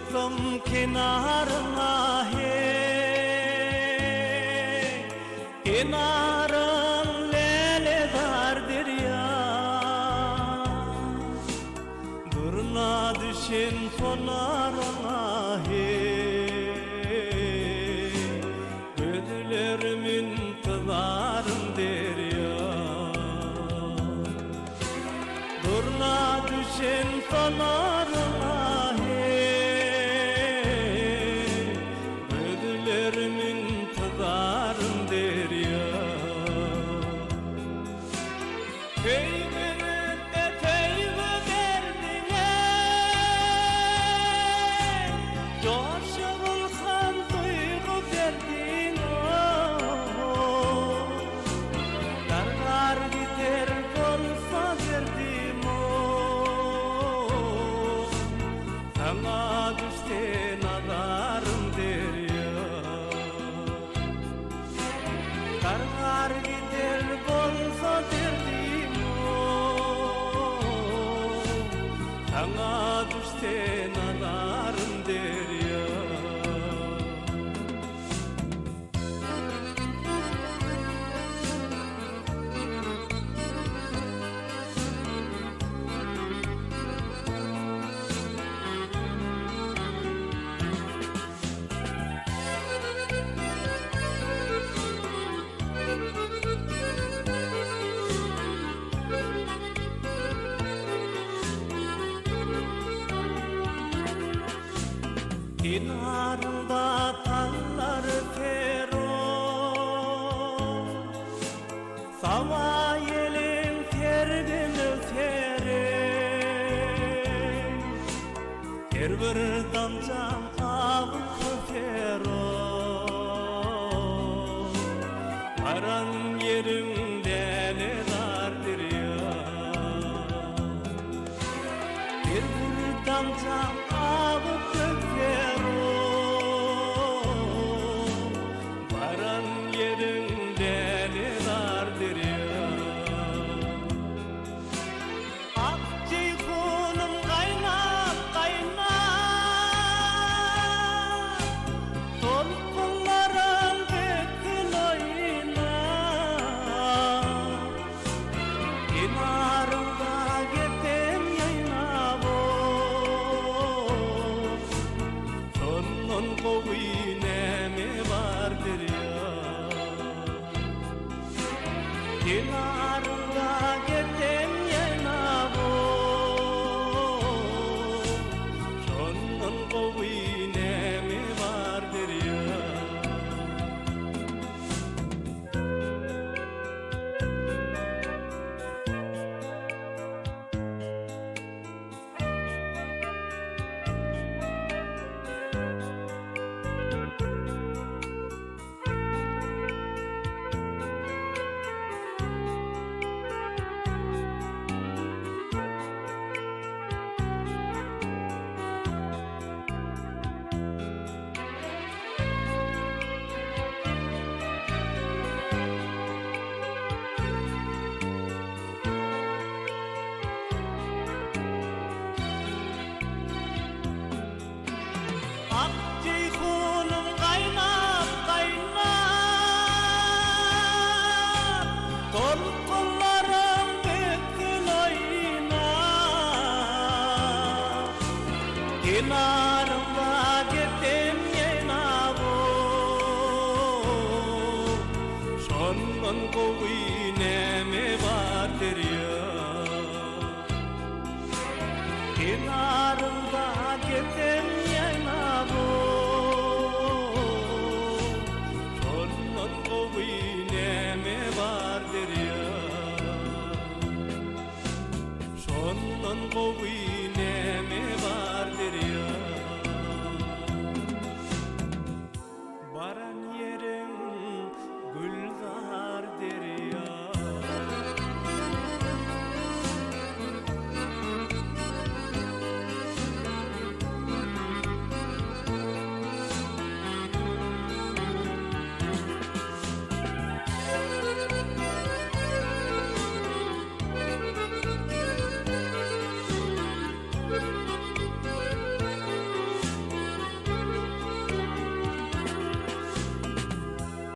çıktım kenarına hey, kenarın leledardır ya. Durna düşen sonarına hey, gözlerimin kızarın der ya. Durna düşen sonarına hey, gözlerimin kızarın der ya. Teybirde teybi verdin ey, coşulkan duygu verdin oh. Dargar gider bolsa verdim oh. Sana düşte nazarım der ya. Dargar gider bolsa verdim oh. Sana düşte nazarım der ya. Kenarında tallar fero, sava yelin terdini tere. Her bir damcam avı fero, aran yerim dene dardır ya. Her bir damcam avı fero, varan yerinde ne dardır ya. Ak ceyhunum kaynap kaynap, dolkunların döktün oynar. Kenarında gittim yaynab oh. Sonun kovi neme vardır ya. Kenarında gittim yaynab oh. Sonun kovi neme vardır ya. Ak ceyhunum kaynap kaynap, dolkunlarım döktün oynar. Kenarımda gittim yaynab oh. Sonun kovi neme vardır ya. Kenar